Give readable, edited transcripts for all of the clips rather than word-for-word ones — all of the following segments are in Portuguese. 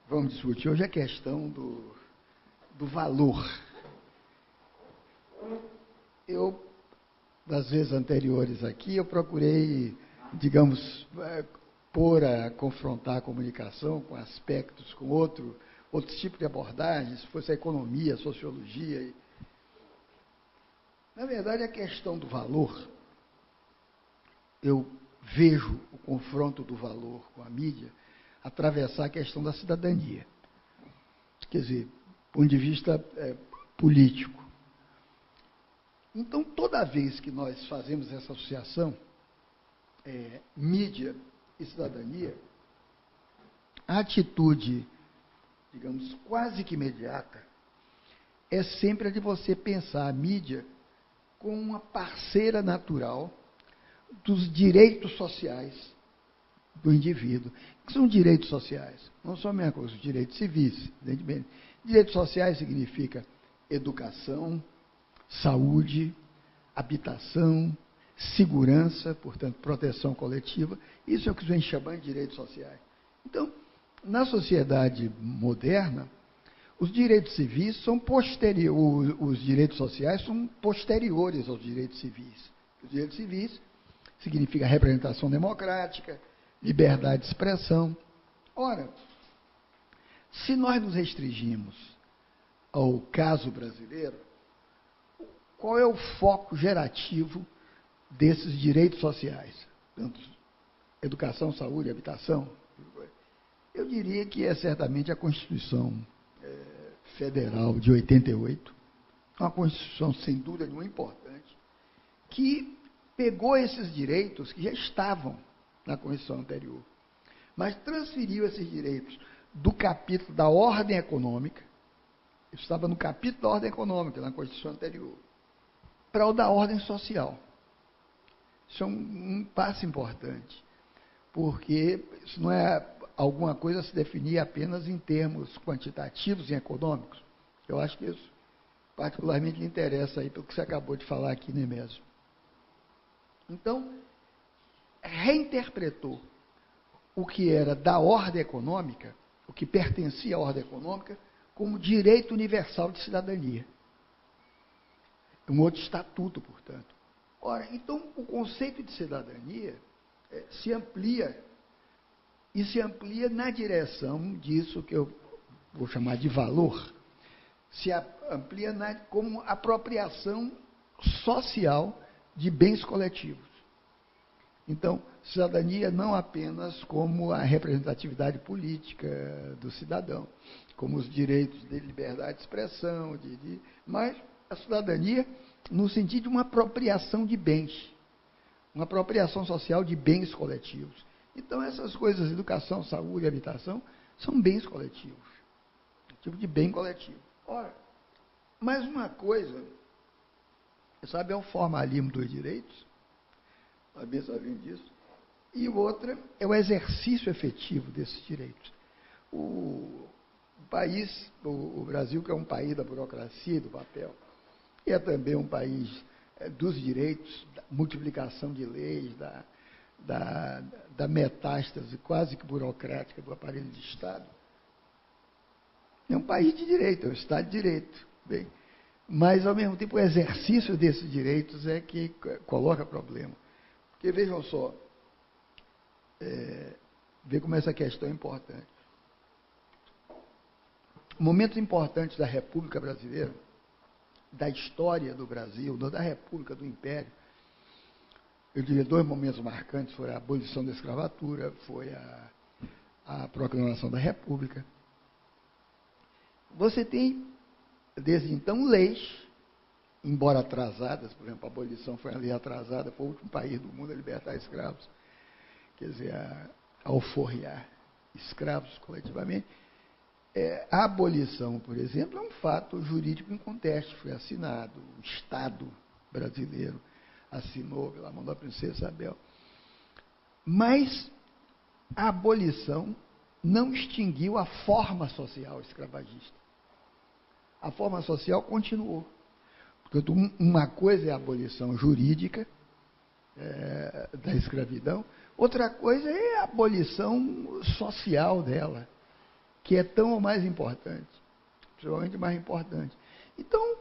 Vamos discutir hoje a questão do valor. Das vezes anteriores aqui, eu procurei, digamos, confrontar a comunicação com aspectos, com outros tipos de abordagens, se fosse a economia, a sociologia. Na verdade, a questão do valor, eu vejo o confronto do valor com a mídia atravessar a questão da cidadania. Quer dizer, do ponto de vista político. Então, toda vez que nós fazemos essa associação, mídia e cidadania, a atitude, digamos, quase que imediata, é sempre a de você pensar a mídia como uma parceira natural dos direitos sociais do indivíduo. O que são direitos sociais? Não são a mesma coisa, os direitos civis. Direitos sociais significa educação, saúde, habitação, segurança, portanto, proteção coletiva. Isso é o que vem chamando de direitos sociais. Então, na sociedade moderna, os direitos civis são posteriores, os direitos sociais são posteriores aos direitos civis. Os direitos civis significa representação democrática, liberdade de expressão. Ora, se nós nos restringimos ao caso brasileiro, qual é o foco gerativo desses direitos sociais? Tanto educação, saúde, habitação. Eu diria que é certamente a Constituição Federal de 88, uma Constituição, sem dúvida nenhuma, importante, que pegou esses direitos que já estavam na Constituição anterior, mas transferiu esses direitos do capítulo da ordem econômica, isso estava no capítulo da ordem econômica, na Constituição anterior, para o da ordem social. Isso é um passo importante, porque isso não é alguma coisa a se definir apenas em termos quantitativos e econômicos. Eu acho que isso particularmente lhe interessa aí pelo que você acabou de falar aqui, né mesmo? Então, reinterpretou o que era da ordem econômica, o que pertencia à ordem econômica, como direito universal de cidadania. Um outro estatuto, portanto. Ora, então, o conceito de cidadania se amplia, e se amplia na direção disso que eu vou chamar de valor, se amplia como apropriação social de bens coletivos. Então, cidadania não apenas como a representatividade política do cidadão, como os direitos de liberdade de expressão, mas a cidadania no sentido de uma apropriação de bens, uma apropriação social de bens coletivos. Então, essas coisas, educação, saúde, habitação, são bens coletivos, tipo de bem coletivo. Ora, mais uma coisa, sabe, é o formalismo dos direitos, nós bem sabemos disso, e outra é o exercício efetivo desses direitos. O Brasil, que é um país da burocracia e do papel, é também um país dos direitos, da multiplicação de leis, da metástase quase que burocrática do aparelho de Estado. É um país de direito, é um Estado de direito. Bem, mas, ao mesmo tempo, o exercício desses direitos é que coloca problema. Porque, vejam só, ver como essa questão é importante. Momentos importantes da República Brasileira, da história do Brasil, da República, do Império, eu diria, dois momentos marcantes foram a abolição da escravatura, foi a proclamação da República. Você tem, desde então, leis, embora atrasadas, por exemplo, a abolição foi uma lei atrasada, foi o último país do mundo a libertar escravos, quer dizer, a alforriar escravos coletivamente. A abolição, por exemplo, é um fato jurídico inconteste, foi assinado, o Estado brasileiro assinou pela mão da princesa Isabel. Mas a abolição não extinguiu a forma social escravagista. A forma social continuou. Portanto, uma coisa é a abolição jurídica da escravidão, outra coisa é a abolição social dela. que é tão ou mais importante, principalmente mais importante. Então,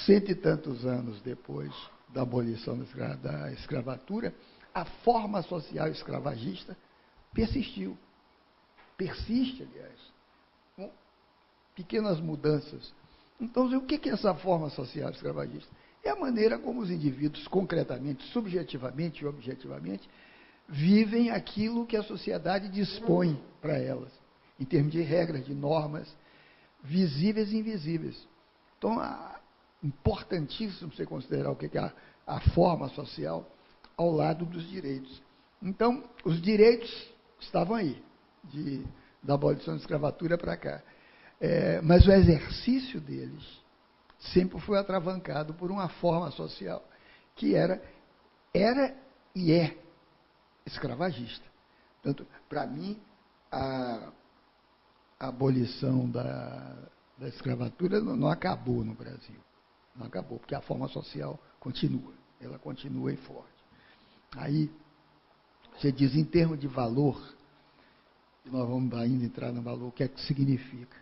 cento e tantos anos depois da abolição da escravatura, a forma social escravagista persistiu. Persiste, aliás, com pequenas mudanças. Então, o que é essa forma social escravagista? É a maneira como os indivíduos, concretamente, subjetivamente e objetivamente, vivem aquilo que a sociedade dispõe para elas, em termos de regras, de normas, visíveis e invisíveis. Então, importantíssimo você considerar o que é a forma social ao lado dos direitos. Então, os direitos estavam aí, da abolição da escravatura para cá. Mas o exercício deles sempre foi atravancado por uma forma social que era e é escravagista. Portanto, para mim, a abolição da escravatura não acabou no Brasil. Não acabou, porque a forma social continua. Ela continua e forte. Aí, você diz, em termos de valor, nós vamos ainda entrar no valor, o que é que significa?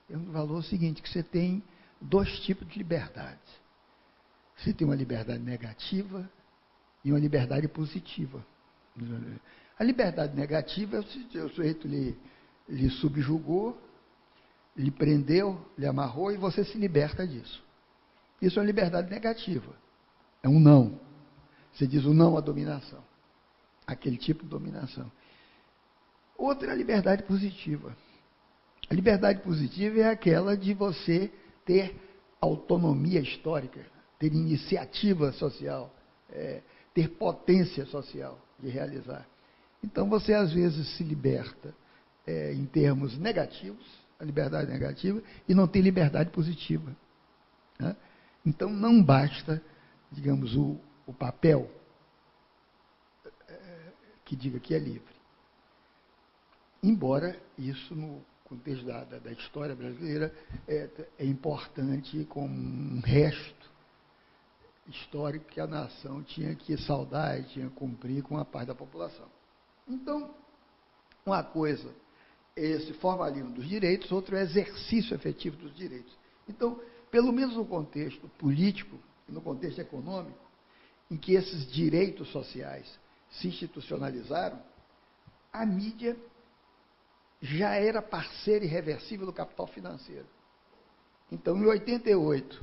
Em termos de valor é o seguinte, que você tem dois tipos de liberdade. Você tem uma liberdade negativa e uma liberdade positiva. A liberdade negativa é o sujeito lhe subjugou, lhe prendeu, lhe amarrou e você se liberta disso. Isso é uma liberdade negativa. É um não. Você diz o não à dominação. Aquele tipo de dominação. Outra é a liberdade positiva. A liberdade positiva é aquela de você ter autonomia histórica, ter iniciativa social, ter potência social de realizar. Então, você às vezes se liberta em termos negativos, a liberdade negativa, e não tem liberdade positiva. Né? Então, não basta, digamos, o papel que diga que é livre. Embora isso, no contexto da história brasileira, é importante como um resto histórico que a nação tinha que saudar e tinha que cumprir com a parte da população. Então, uma coisa é esse formalismo dos direitos, outro é o exercício efetivo dos direitos. Então, pelo menos no contexto político e no contexto econômico, em que esses direitos sociais se institucionalizaram, a mídia já era parceira irreversível do capital financeiro. Então, em 88,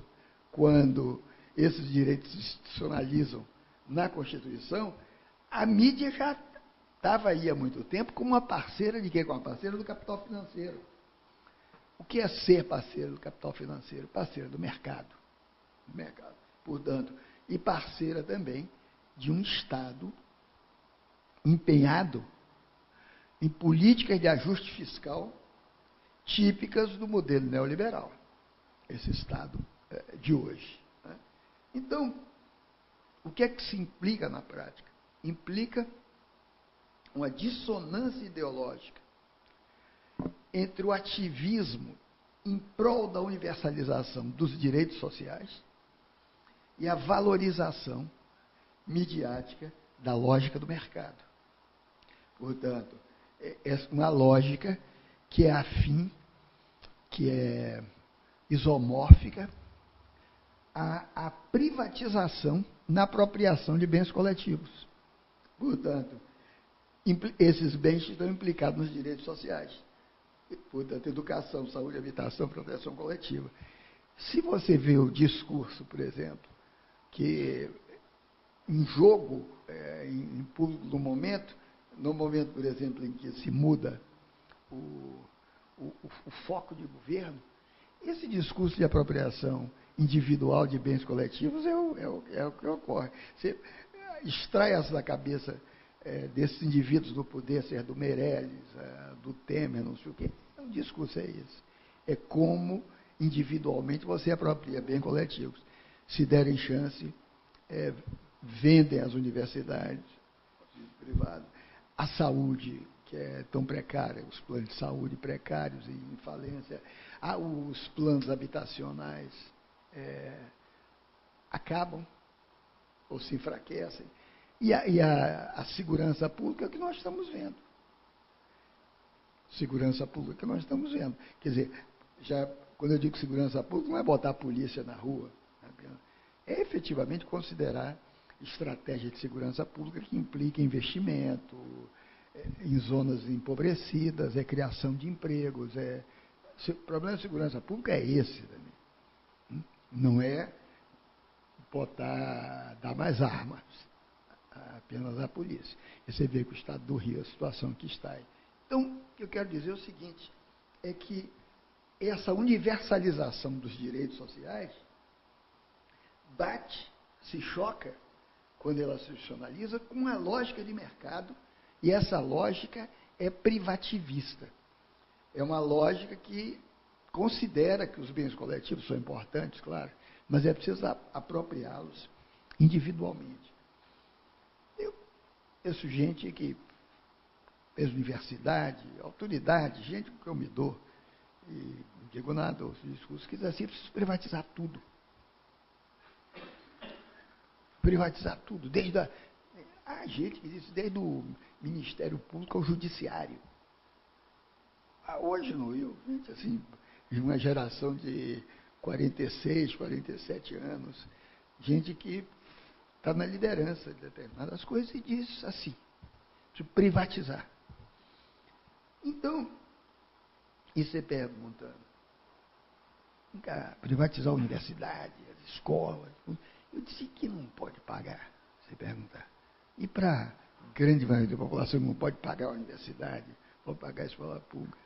quando esses direitos se institucionalizam na Constituição, a mídia já estava aí há muito tempo como uma parceira de quê? Como uma parceira do capital financeiro. O que é ser parceiro do capital financeiro? Parceira do mercado. Portanto, e parceira também de um Estado empenhado em políticas de ajuste fiscal típicas do modelo neoliberal, esse Estado de hoje. Né? Então, o que é que se implica na prática? Implica uma dissonância ideológica entre o ativismo em prol da universalização dos direitos sociais e a valorização midiática da lógica do mercado. Portanto, é uma lógica que é afim, que é isomórfica à privatização na apropriação de bens coletivos. Portanto, esses bens estão implicados nos direitos sociais. Portanto, educação, saúde, habitação, proteção coletiva. Se você vê o discurso, por exemplo, que em jogo, no momento, por exemplo, em que se muda o foco de governo, esse discurso de apropriação individual de bens coletivos é o que ocorre. Você extrai essa da cabeça desses indivíduos do poder, seja do Meirelles, do Temer, não sei o quê. O discurso é esse. É como, individualmente, você apropria bens coletivos. Se derem chance, vendem as universidades privadas. A saúde, que é tão precária, os planos de saúde precários e em falência, os planos habitacionais acabam ou se enfraquecem. E a segurança pública é o que nós estamos vendo. segurança pública que nós estamos vendo. Quer dizer, quando eu digo segurança pública, não é botar a polícia na rua, é efetivamente considerar estratégia de segurança pública que implica investimento em zonas empobrecidas, criação de empregos. O problema da segurança pública é esse também. Não é dar mais armas apenas à polícia. E você vê que o Estado do Rio, a situação que está aí. Então, o que eu quero dizer é o seguinte, é que essa universalização dos direitos sociais se choca, quando ela se institucionaliza, com a lógica de mercado, e essa lógica é privativista. É uma lógica que considera que os bens coletivos são importantes, claro, mas é preciso apropriá-los individualmente. Eu conheço gente que fez universidade, autoridade, gente que eu me dou, e não digo nada, os discursos que diz assim, preciso privatizar tudo. Privatizar tudo, desde a gente que diz, desde o Ministério Público ao Judiciário. Hoje no Rio, gente assim, de uma geração de 46, 47 anos, gente que está na liderança de determinadas coisas e diz assim, de privatizar. Então, e você pergunta, privatizar a universidade, as escolas, eu disse que não pode pagar, você perguntar. E para grande maioria da população não pode pagar a universidade, pode pagar a escola pública.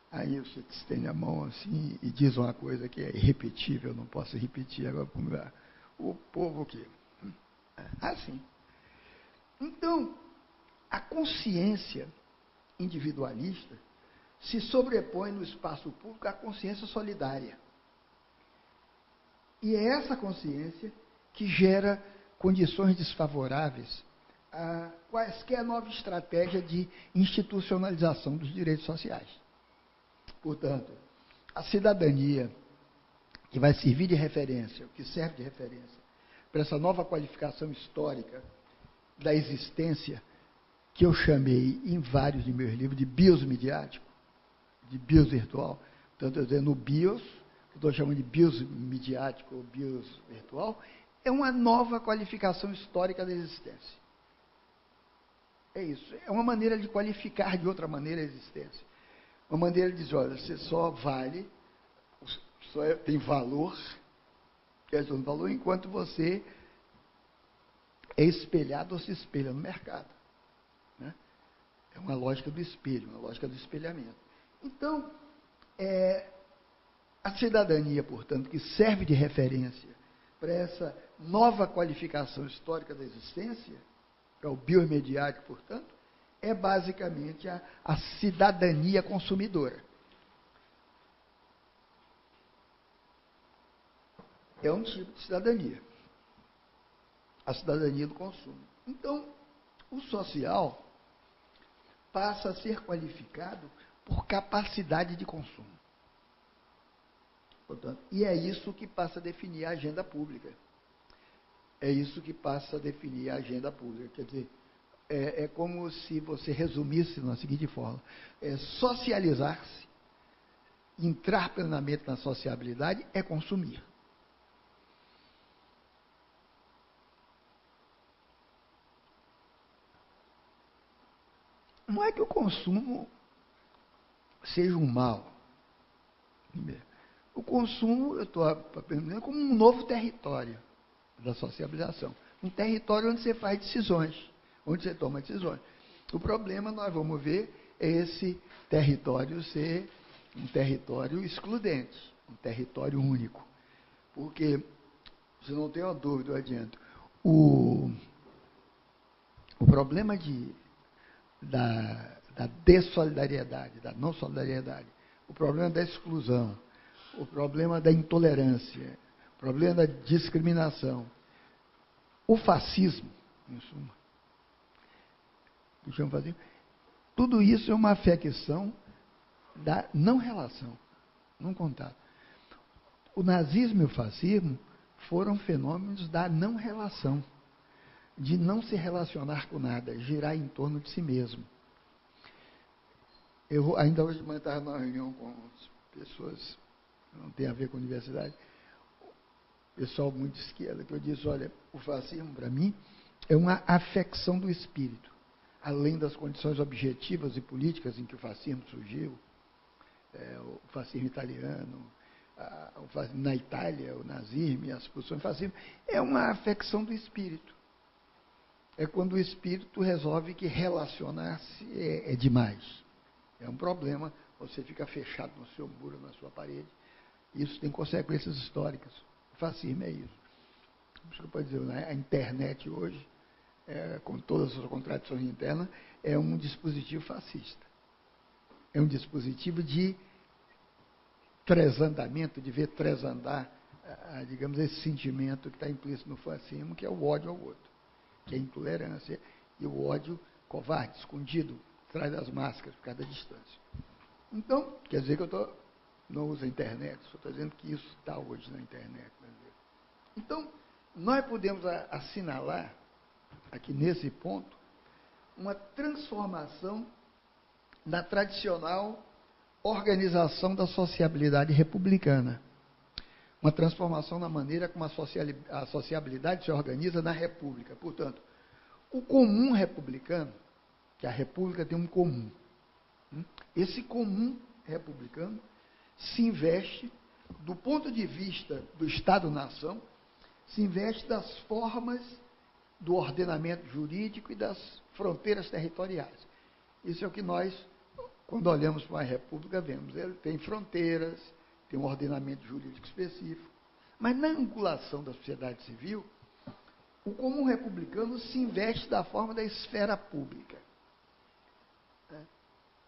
Aí você estende a mão assim e diz uma coisa que é irrepetível, não posso repetir agora para o lugar. O povo que... Assim. Então, a consciência individualista se sobrepõe no espaço público à consciência solidária. E é essa consciência que gera condições desfavoráveis a quaisquer nova estratégia de institucionalização dos direitos sociais. Portanto, a cidadania que vai servir de referência, que serve de referência para essa nova qualificação histórica da existência, que eu chamei em vários de meus livros de bios midiático, de bios virtual, tanto eu dizendo no bios, que estou chamando de bios midiático ou bios virtual, é uma nova qualificação histórica da existência. É isso, é uma maneira de qualificar de outra maneira a existência. Uma maneira de dizer, olha, você só vale, tem valor, questão de valor, enquanto você é espelhado ou se espelha no mercado. Né? É uma lógica do espelho, uma lógica do espelhamento. Então, a cidadania, portanto, que serve de referência para essa nova qualificação histórica da existência, que é o biomediático, portanto, é basicamente a cidadania consumidora. É um tipo de cidadania. A cidadania do consumo. Então, o social passa a ser qualificado por capacidade de consumo. Portanto, e é isso que passa a definir a agenda pública. É isso que passa a definir a agenda pública. Quer dizer, é como se você resumisse na seguinte forma: socializar-se, entrar plenamente na sociabilidade é consumir. Não é que o consumo seja um mal. O consumo, eu estou aprendendo, como um novo território da sociabilização. Um território onde você faz decisões, onde você toma decisões. O problema, nós vamos ver, é esse território ser um território excludente, um território único. Porque, se não tem uma dúvida, eu adianto, o problema da dessolidariedade, da não solidariedade, o problema da exclusão, o problema da intolerância, o problema da discriminação, o fascismo, em suma, tudo isso é uma afecção da não relação, não contato. O nazismo e o fascismo foram fenômenos da não relação, de não se relacionar com nada, girar em torno de si mesmo. Eu ainda hoje de manhã estava numa reunião com as pessoas que não tem a ver com a universidade, pessoal muito de esquerda, que eu disse, olha, o fascismo, para mim, é uma afecção do espírito, além das condições objetivas e políticas em que o fascismo surgiu, o fascismo italiano, na Itália, o nazismo e as posições do fascismo, é uma afecção do espírito. É quando o espírito resolve que relacionar-se é demais. É um problema, você fica fechado no seu muro, na sua parede. Isso tem consequências históricas. O fascismo é isso. Por isso que eu posso dizer, né? A internet hoje, com todas as suas contradições internas, é um dispositivo fascista. É um dispositivo de tresandamento, de ver tresandar, digamos, esse sentimento que está implícito no fascismo, que é o ódio ao outro, que é a intolerância e o ódio covarde, escondido, atrás das máscaras, por causa da distância. Então, quer dizer que eu não uso a internet, só estou dizendo que isso está hoje na internet. Então, nós podemos assinalar, aqui nesse ponto, uma transformação da tradicional organização da sociabilidade republicana. Uma transformação na maneira como a sociabilidade se organiza na república. Portanto, o comum republicano, que a república tem um comum, esse comum republicano se investe, do ponto de vista do Estado-nação, se investe das formas do ordenamento jurídico e das fronteiras territoriais. Isso é o que nós, quando olhamos para a república, vemos. Ele tem fronteiras, tem um ordenamento jurídico específico, mas na angulação da sociedade civil, o comum republicano se investe da forma da esfera pública.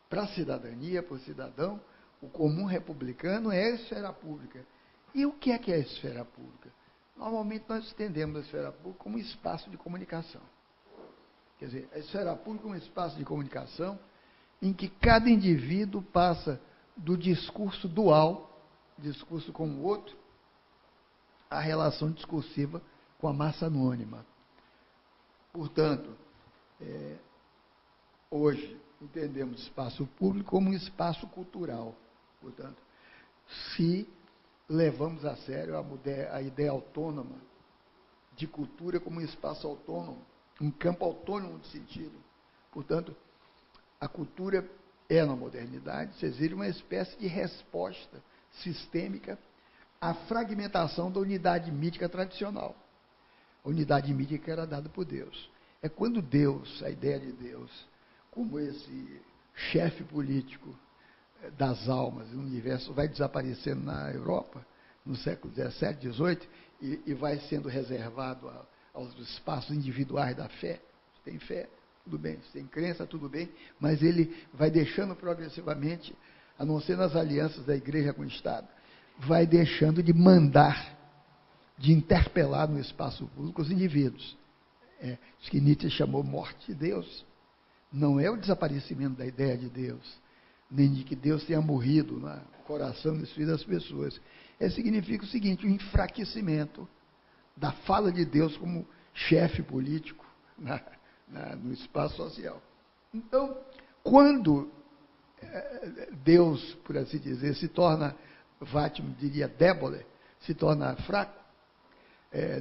Para a cidadania, para o cidadão, o comum republicano é a esfera pública. E o que é a esfera pública? Normalmente nós entendemos a esfera pública como um espaço de comunicação. Quer dizer, a esfera pública é um espaço de comunicação em que cada indivíduo passa do discurso dual, discurso com o outro, à relação discursiva com a massa anônima. Portanto, hoje entendemos espaço público como um espaço cultural. Portanto, se levamos a sério a ideia autônoma de cultura como um espaço autônomo, um campo autônomo de sentido. Portanto, a cultura é, na modernidade, se exige uma espécie de resposta sistêmica à fragmentação da unidade mítica tradicional. A unidade mítica era dada por Deus. É quando Deus, a ideia de Deus, como esse chefe político das almas do universo, vai desaparecendo na Europa, no século XVII, XVIII, e vai sendo reservado aos espaços individuais da fé. Você tem fé, tudo bem. Você tem crença, tudo bem. Mas ele vai deixando progressivamente, a não ser nas alianças da igreja com o Estado, vai deixando de mandar, de interpelar no espaço público os indivíduos. Isso que Nietzsche chamou morte de Deus. Não é o desaparecimento da ideia de Deus, nem de que Deus tenha morrido no coração e no espírito das pessoas. Significa o seguinte, o enfraquecimento da fala de Deus como chefe político no espaço social. Então, quando Deus, por assim dizer, se torna, Vátimo diria, débole, se torna fraco,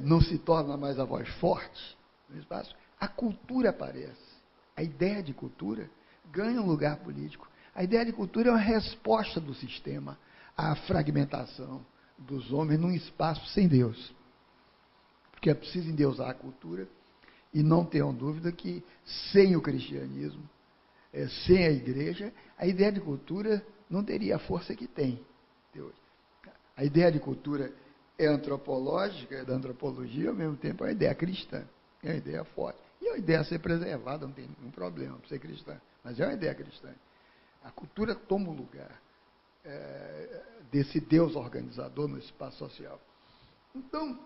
não se torna mais a voz forte no espaço, a cultura aparece. A ideia de cultura ganha um lugar político. A ideia de cultura é uma resposta do sistema à fragmentação dos homens num espaço sem Deus. Porque é preciso endeusar a cultura, e não tenham dúvida que sem o cristianismo, sem a igreja, a ideia de cultura não teria a força que tem hoje. A ideia de cultura é antropológica, é da antropologia, ao mesmo tempo é uma ideia cristã, é uma ideia forte. E é uma ideia a ser preservada, não tem nenhum problema para ser cristã, mas é uma ideia cristã. A cultura toma o lugar desse Deus organizador no espaço social. Então,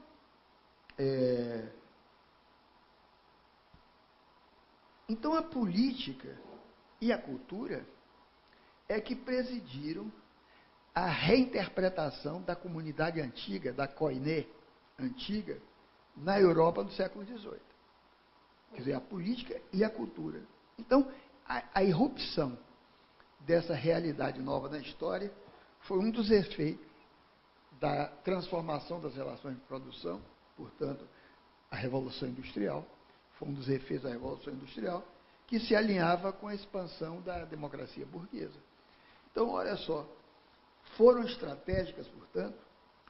a política e a cultura é que presidiram a reinterpretação da comunidade antiga, da koiné antiga, na Europa do século XVIII. Quer dizer, a política e a cultura. Então, a irrupção dessa realidade nova na história foi um dos efeitos da transformação das relações de produção, portanto, a Revolução Industrial, foi um dos efeitos da Revolução Industrial, que se alinhava com a expansão da democracia burguesa. Então, olha só, foram estratégicas, portanto,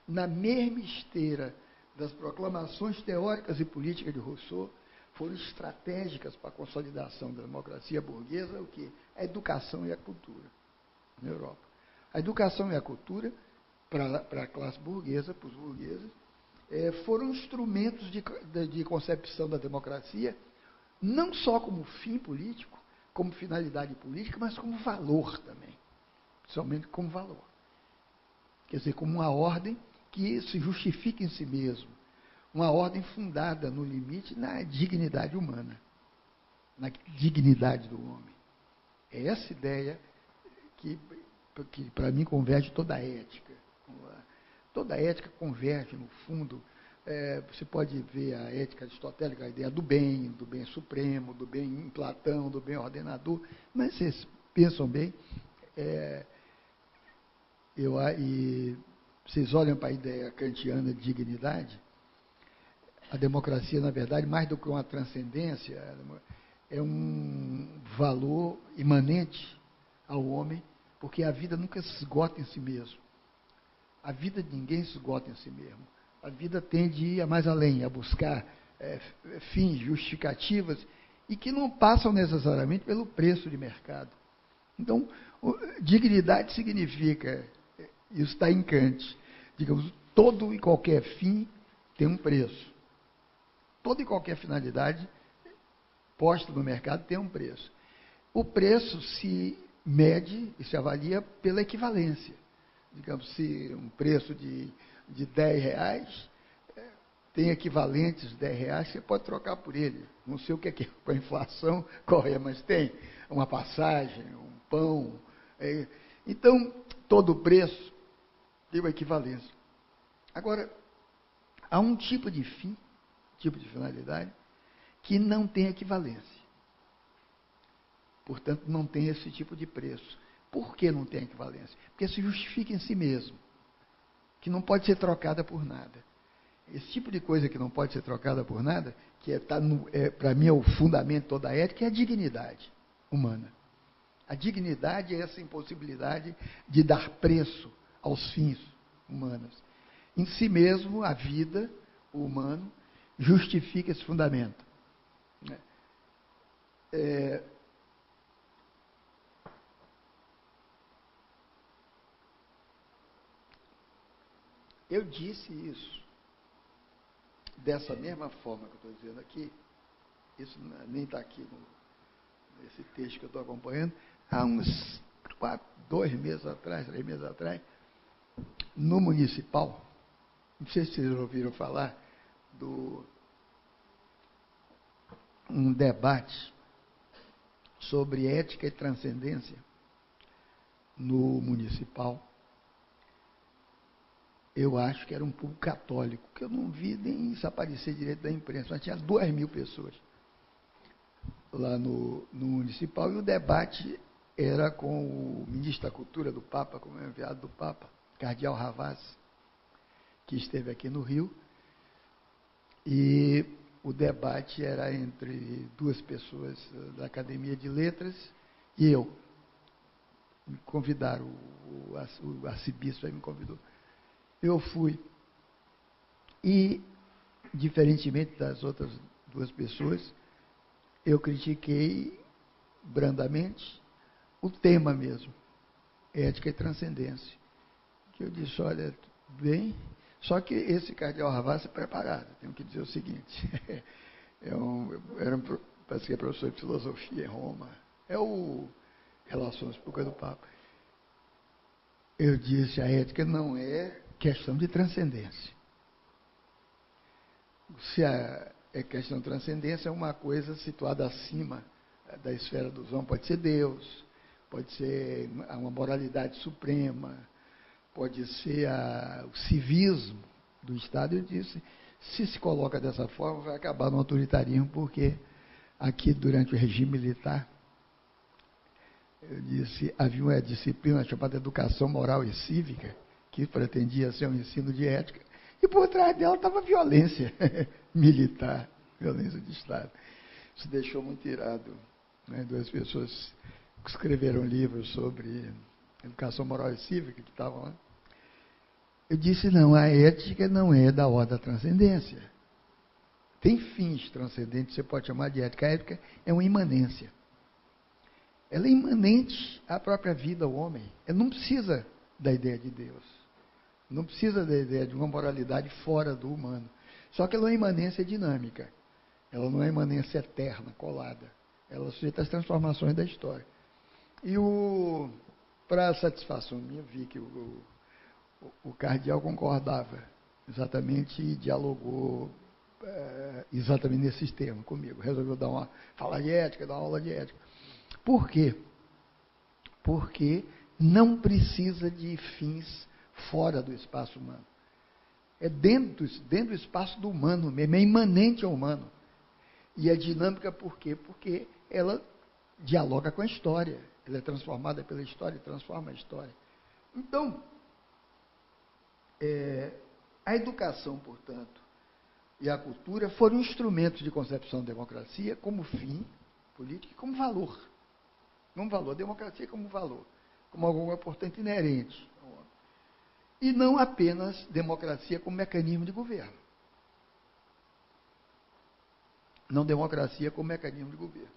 na mesma esteira das proclamações teóricas e políticas de Rousseau, foram estratégicas para a consolidação da democracia burguesa, o que? A educação e a cultura na Europa. A educação e a cultura, para a classe burguesa, para os burgueses, foram instrumentos de concepção da democracia, não só como fim político, como finalidade política, mas como valor também, principalmente como valor. Quer dizer, como uma ordem que se justifica em si mesmo, uma ordem fundada no limite na dignidade humana, na dignidade do homem. É essa ideia que para mim, converge toda a ética. Toda a ética converge, no fundo. Você pode ver a ética aristotélica, a ideia do bem supremo, do bem em Platão, do bem ordenador, mas vocês pensam bem, e vocês olham para a ideia kantiana de dignidade, a democracia, na verdade, mais do que uma transcendência, é um valor imanente ao homem, porque a vida nunca se esgota em si mesmo. A vida de ninguém se esgota em si mesmo. A vida tende a ir mais além, a buscar fins, justificativas, e que não passam necessariamente pelo preço de mercado. Então, dignidade significa, isso está em Kant, digamos, todo e qualquer fim tem um preço. Toda e qualquer finalidade posta no mercado tem um preço. O preço se mede e se avalia pela equivalência. Digamos, se um preço de R$10 tem equivalentes de R$10, você pode trocar por ele. Não sei o que é com a inflação, qual é, mas tem uma passagem, um pão. Então, todo preço tem uma equivalência. Agora, há um tipo de fim, tipo de finalidade, que não tem equivalência. Portanto, não tem esse tipo de preço. Por que não tem equivalência? Porque se justifica em si mesmo, que não pode ser trocada por nada. Esse tipo de coisa que não pode ser trocada por nada, que para mim é o fundamento de toda a ética, é a dignidade humana. A dignidade é essa impossibilidade de dar preço aos fins humanos. Em si mesmo, a vida, o humano, justifica esse fundamento. Eu disse isso dessa mesma forma que eu estou dizendo aqui, isso nem está aqui nesse texto que eu estou acompanhando, há uns 2 meses atrás, 3 meses atrás, no Municipal, não sei se vocês ouviram falar um debate sobre ética e transcendência no Municipal. Eu acho que era um público católico, que eu não vi nem isso aparecer direito da imprensa, mas tinha 2.000 pessoas lá no Municipal, e o debate era com o ministro da Cultura do Papa, como é enviado do Papa, Cardeal Ravasi, que esteve aqui no Rio, e o debate era entre 2 pessoas da Academia de Letras e eu. Me convidaram, o arcebispo aí me convidou. Eu fui. E, diferentemente das outras 2 pessoas, eu critiquei brandamente o tema mesmo, ética e transcendência. Que eu disse, olha, bem, só que esse cardeal Ravasi é preparado, tenho que dizer o seguinte, parece que é professor de filosofia em Roma, é o Relações Públicas do Papa. Eu disse, a ética não é questão de transcendência. Se é questão de transcendência, é uma coisa situada acima da esfera dos homens, pode ser Deus, pode ser uma moralidade suprema, pode ser o civismo do Estado. Eu disse, se coloca dessa forma, vai acabar no autoritarismo, porque aqui, durante o regime militar, Eu disse, havia uma disciplina chamada Educação Moral e Cívica, que pretendia ser um ensino de ética, e por trás dela estava violência militar, violência de Estado. Isso deixou muito irado, né? Duas pessoas que escreveram livros sobre educação moral e cívica, que estavam lá. Eu disse, não, a ética não é da ordem da transcendência. Tem fins transcendentes, você pode chamar de ética. A ética é uma imanência. Ela é imanente à própria vida do homem. Ela não precisa da ideia de Deus. Não precisa da ideia de uma moralidade fora do humano. Só que ela é uma imanência dinâmica. Ela não é imanência eterna, colada. Ela é sujeita às transformações da história. E para satisfação minha, vi que o cardeal concordava exatamente e dialogou exatamente nesses termos comigo. Resolveu falar de ética, dar uma aula de ética. Por quê? Porque não precisa de fins fora do espaço humano. É dentro do espaço do humano mesmo, é imanente ao humano. E é dinâmica por quê? Porque ela dialoga com a história. Ela é transformada pela história e transforma a história. Então, a educação, portanto, e a cultura foram instrumentos de concepção da democracia como fim político e como valor. Como valor, democracia como valor, como algo importante inerente. E não apenas democracia como mecanismo de governo. Não democracia como mecanismo de governo.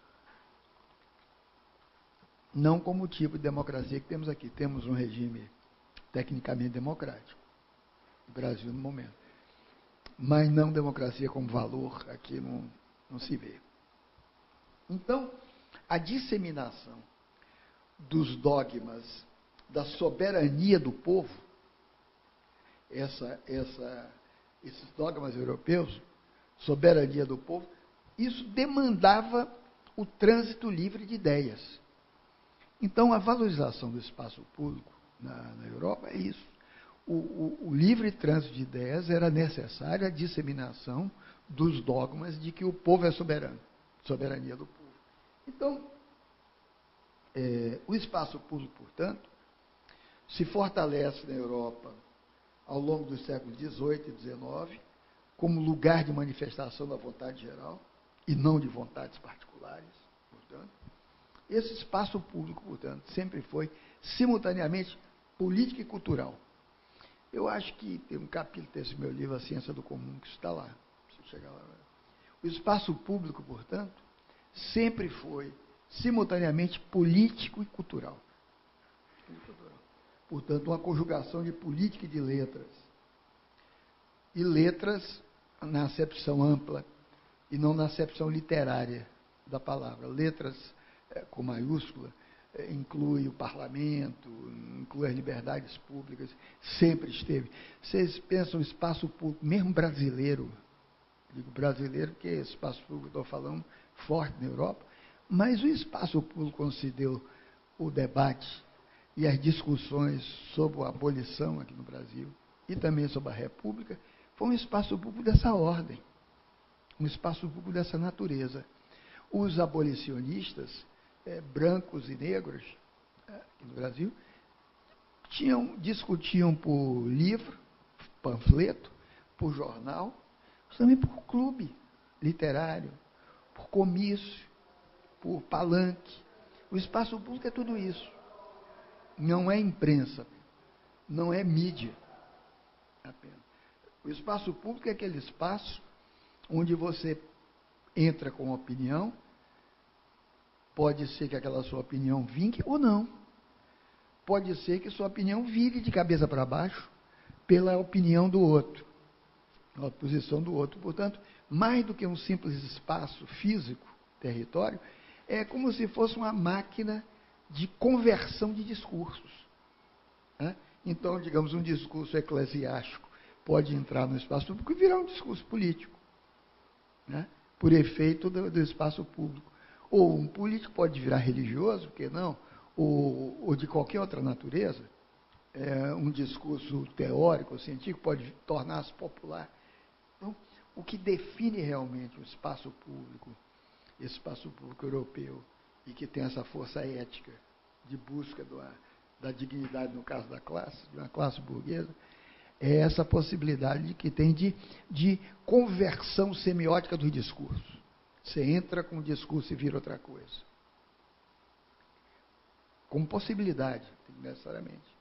Não como o tipo de democracia que temos aqui. Temos um regime tecnicamente democrático, no Brasil no momento. Mas não democracia como valor, aqui não se vê. Então, a disseminação dos dogmas da soberania do povo, esses dogmas europeus, soberania do povo, isso demandava o trânsito livre de ideias. Então, a valorização do espaço público na Europa é isso. O livre trânsito de ideias era necessária a disseminação dos dogmas de que o povo é soberano, soberania do povo. Então, o espaço público, portanto, se fortalece na Europa ao longo dos séculos XVIII e XIX como lugar de manifestação da vontade geral e não de vontades particulares, portanto. Esse espaço público, portanto, sempre foi simultaneamente político e cultural. Eu acho que tem um capítulo desse meu livro, A Ciência do Comum, que está lá. Se chegar lá. O espaço público, portanto, sempre foi simultaneamente político e cultural. Portanto, uma conjugação de política e de letras. E letras na acepção ampla e não na acepção literária da palavra. Letras com maiúscula inclui o parlamento, inclui as liberdades públicas, sempre esteve. Vocês pensam no espaço público, mesmo brasileiro, digo brasileiro porque esse espaço público que estou falando forte na Europa, mas o espaço público, quando se deu o debate e as discussões sobre a abolição aqui no Brasil e também sobre a República, foi um espaço público dessa ordem, um espaço público dessa natureza. Os abolicionistas, brancos e negros, aqui no Brasil, discutiam por livro, panfleto, por jornal, mas também por clube literário, por comício, por palanque. O espaço público é tudo isso. Não é imprensa, não é mídia apenas. O espaço público é aquele espaço onde você entra com opinião, pode ser que aquela sua opinião vinque ou não. Pode ser que sua opinião vire de cabeça para baixo pela opinião do outro, a posição do outro. Portanto, mais do que um simples espaço físico, território, é como se fosse uma máquina de conversão de discursos. Né? Então, digamos, um discurso eclesiástico pode entrar no espaço público e virar um discurso político, né? Por efeito do espaço público. Ou um político pode virar religioso, por que não? Ou de qualquer outra natureza. Um discurso teórico, científico, pode tornar-se popular. Então, o que define realmente o espaço público, esse espaço público europeu, e que tem essa força ética de busca da dignidade, no caso da classe, de uma classe burguesa, é essa possibilidade que tem de conversão semiótica do discurso. Você entra com o discurso e vira outra coisa. Como possibilidade, necessariamente.